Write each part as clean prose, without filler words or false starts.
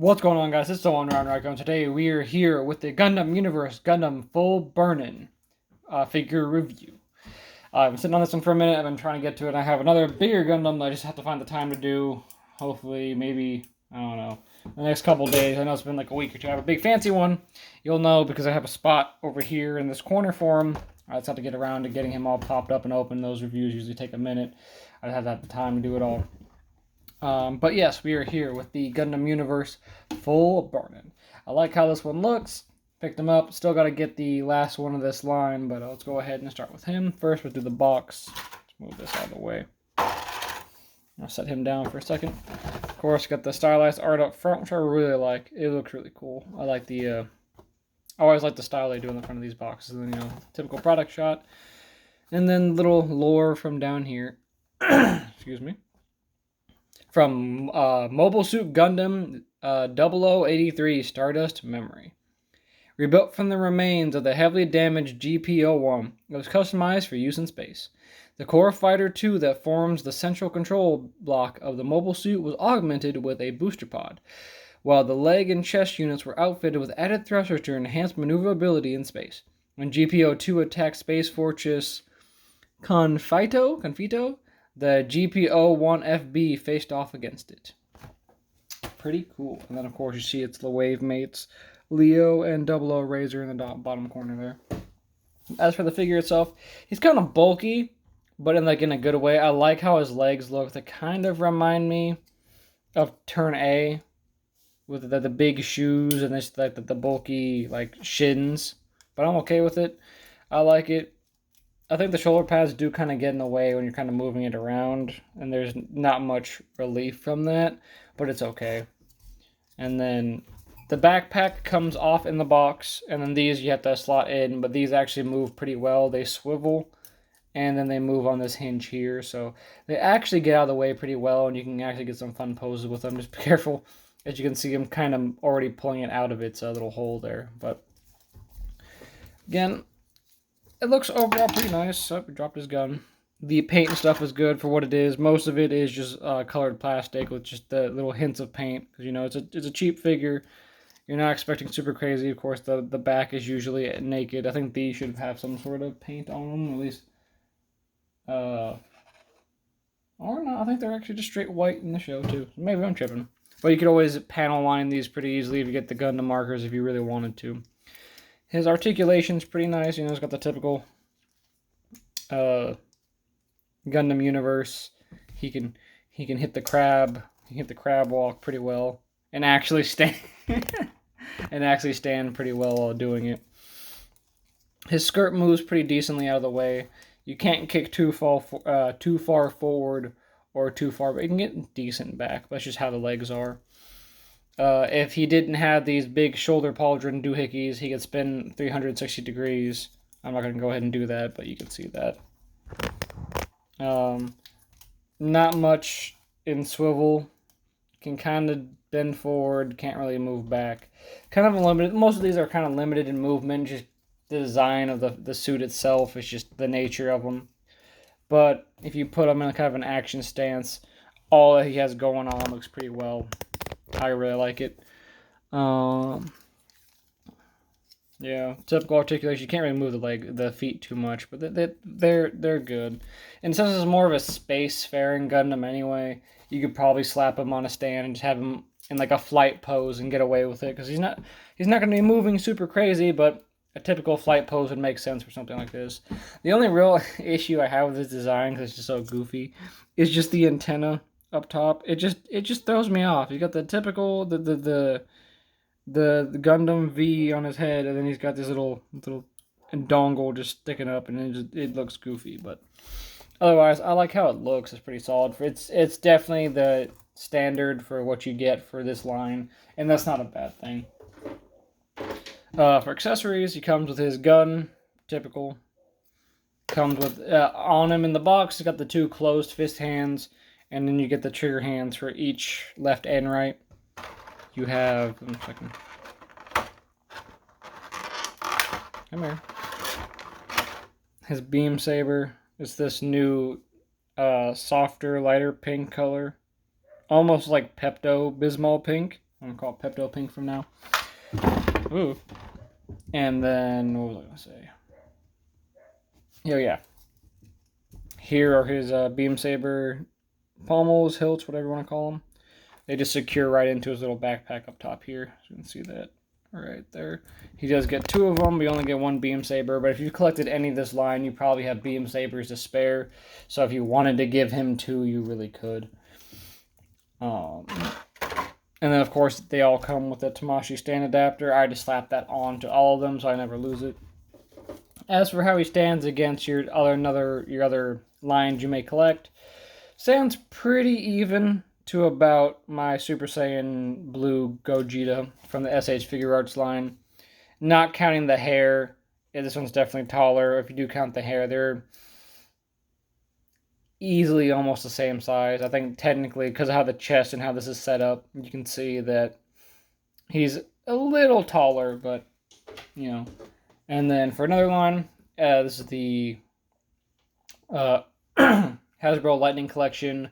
What's going on, guys? It's the One Round Racco, and today we are here with the Gundam Universe Gundam Full Burnern figure review. I've been sitting on this one for a minute. I've been trying to get to it. I have another bigger Gundam that I just have to find the time to do. Hopefully, maybe, I don't know, the next couple days. I know it's been like a week or two. I have a big fancy one. You'll know because I have a spot over here in this corner for him. I just have to get around to getting him all popped up and open. Those reviews usually take a minute. I have to have the time to do it all. But yes, we are here with the Gundam Universe Full Burnern. I like how this one looks. Picked him up. Still got to get the last one of this line, but let's go ahead and start with him. First, we'll do the box. Let's move this out of the way. I'll set him down for a second. Of course, got the stylized art up front, which I really like. It looks really cool. I like the, I always like the style they do in the front of these boxes. And then, typical product shot. And then little lore from down here. Excuse me. From Mobile Suit Gundam 0083 Stardust Memory. Rebuilt from the remains of the heavily damaged GP01, it was customized for use in space. The core fighter 2 that forms the central control block of the mobile suit was augmented with a booster pod, while the leg and chest units were outfitted with added thrusters to enhance maneuverability in space. When GP02 attacked Space Fortress Confito, the GP01Fb faced off against it. Pretty cool. And then, of course, you see it's the wave mates, Leo and 00 Razor in the bottom corner there. As for the figure itself, he's kind of bulky, but in a good way. I like how his legs look. They kind of remind me of Turn A, with the big shoes and this the bulky shins. But I'm okay with it. I like it. I think the shoulder pads do kind of get in the way when you're kind of moving it around, and there's not much relief from that, but it's okay. And then the backpack comes off in the box, and then these you have to slot in, but these actually move pretty well. They swivel, and then they move on this hinge here, so they actually get out of the way pretty well, and you can actually get some fun poses with them. Just be careful, as you can see, I'm kind of already pulling it out of its little hole there, but again, it looks overall pretty nice. Oh, he dropped his gun. The paint and stuff is good for what it is. Most of it is just colored plastic with just the little hints of paint. Because, it's a cheap figure. You're not expecting super crazy. Of course, the back is usually naked. I think these should have some sort of paint on them. At least. Or not. I think they're actually just straight white in the show, too. Maybe I'm tripping. But you could always panel line these pretty easily if you get the Gundam markers if you really wanted to. His articulation's pretty nice. It's got the typical Gundam Universe. He can hit the crab. He can hit the crab walk pretty well, and actually stand pretty well while doing it. His skirt moves pretty decently out of the way. You can't kick too far forward or too far, but you can get decent back. That's just how the legs are. If he didn't have these big shoulder pauldron doohickeys, he could spin 360 degrees. I'm not going to go ahead and do that, but you can see that. Not much in swivel. Can kind of bend forward, can't really move back. Kind of limited. Most of these are kind of limited in movement, just the design of the suit itself is just the nature of them. But if you put him in kind of an action stance, all that he has going on looks pretty well. I really like it. Yeah, typical articulation. You can't really move the feet too much, but they're good. And since it's more of a spacefaring Gundam anyway, you could probably slap him on a stand and just have him in a flight pose and get away with it, because he's not going to be moving super crazy, but a typical flight pose would make sense for something like this. The only real issue I have with this design, because it's just so goofy, is just the antenna up top. It just throws me off. You got the typical the Gundam V on his head, and then he's got this little dongle just sticking up, and it looks goofy. But otherwise, I like how it looks. It's pretty solid. It's definitely the standard for what you get for this line, and that's not a bad thing. For accessories, he comes with his gun, typical. Comes with on him in the box. He's got the two closed fist hands. And then you get the trigger hands for each left and right. You have... Come here. His beam saber is this new softer, lighter pink color. Almost like Pepto-Bismol pink. I'm gonna call it Pepto Pink from now. Ooh. And then, what was I gonna say? Oh yeah. Here are his beam saber pommels, hilts, whatever you want to call them. They just secure right into his little backpack up top here. So you can see that right there. He does get 2 of them. We only get 1 beam saber. But if you collected any of this line, you probably have beam sabers to spare. So if you wanted to give him 2, you really could. And then, of course, they all come with a Tamashii stand adapter. I just slap that on to all of them so I never lose it. As for how he stands against your other lines you may collect, stands pretty even to about my Super Saiyan Blue Gogeta from the SH Figure Arts line. Not counting the hair, this one's definitely taller. If you do count the hair, they're easily almost the same size. I think technically, because of how the chest and how this is set up, you can see that he's a little taller, but, you know. And then for another line, this is the Hasbro Lightning Collection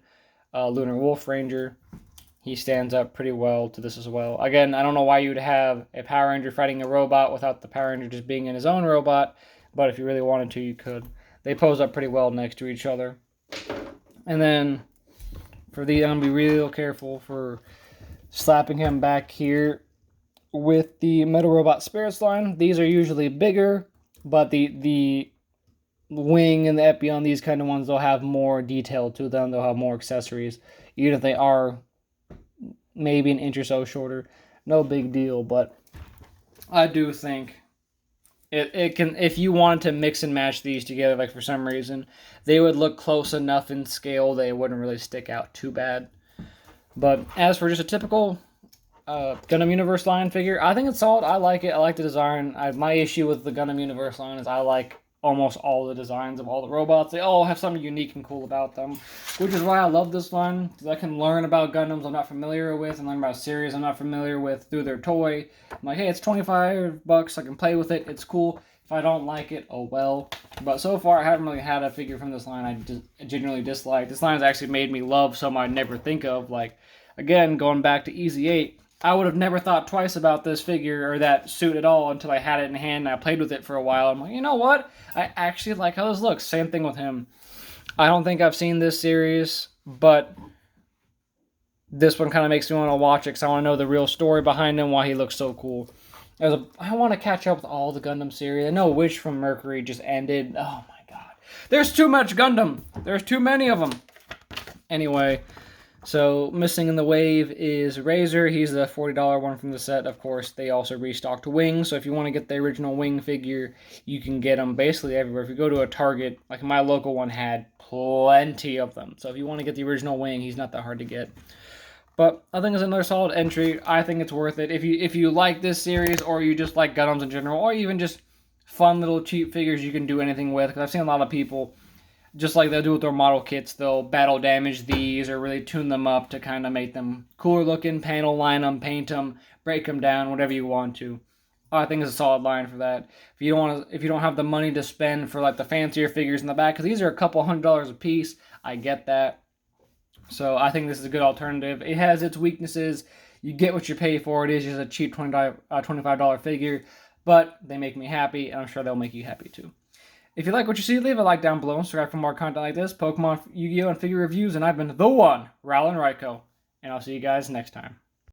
Lunar Wolf Ranger. He stands up pretty well to this as well. Again, I don't know why you would have a Power Ranger fighting a robot without the Power Ranger just being in his own robot, but if you really wanted to, you could. They pose up pretty well next to each other. And then for these, I'm going to be real careful for slapping him back here with the Metal Robot Spirits line. These are usually bigger, but the wing and the epi on these kind of ones, they'll have more detail to them. They'll have more accessories, even if they are maybe an inch or so shorter. No big deal, but I do think it can, if you wanted to mix and match these together, like for some reason, they would look close enough in scale they wouldn't really stick out too bad. But as for just a typical Gundam Universe line figure, I think it's solid. I like it. I like the design. My issue with the Gundam Universe line is I like almost all the designs of all the robots. They all have something unique and cool about them, which is why I love this line, because I can learn about Gundams I'm not familiar with and learn about series I'm not familiar with through their toy. I'm like, hey, it's $25. I can play with it. It's cool. If I don't like it, oh well. But so far, I haven't really had a figure from this line I genuinely dislike. This line has actually made me love some I'd never think of. Like, again, going back to Easy 8, I would have never thought twice about this figure or that suit at all until I had it in hand and I played with it for a while. I'm like, you know what? I actually like how this looks. Same thing with him. I don't think I've seen this series, but this one kind of makes me want to watch it because I want to know the real story behind him, why he looks so cool. I want to catch up with all the Gundam series. I know Wish from Mercury just ended. Oh my god. There's too much Gundam. There's too many of them. Anyway, so missing in the wave is Razor. He's the $40 one from the set. Of course, they also restocked Wing. So if you want to get the original Wing figure, you can get them basically everywhere. If you go to a Target, like my local one had plenty of them. So if you want to get the original Wing, he's not that hard to get. But I think it's another solid entry. I think it's worth it. If you like this series, or you just like Gundams in general, or even just fun little cheap figures you can do anything with. Because I've seen a lot of people, just like they'll do with their model kits, they'll battle damage these or really tune them up to kind of make them cooler looking, panel line them, paint them, break them down, whatever you want to. I think it's a solid line for that. If you don't have the money to spend for like the fancier figures in the back, because these are a couple $100s a piece, I get that. So I think this is a good alternative. It has its weaknesses. You get what you pay for. It is just a cheap $25 figure, but they make me happy, and I'm sure they'll make you happy too. If you like what you see, leave a like down below and subscribe for more content like this, Pokemon, Yu-Gi-Oh, and figure reviews, and I've been the one, Rowlin' Ryko, and I'll see you guys next time.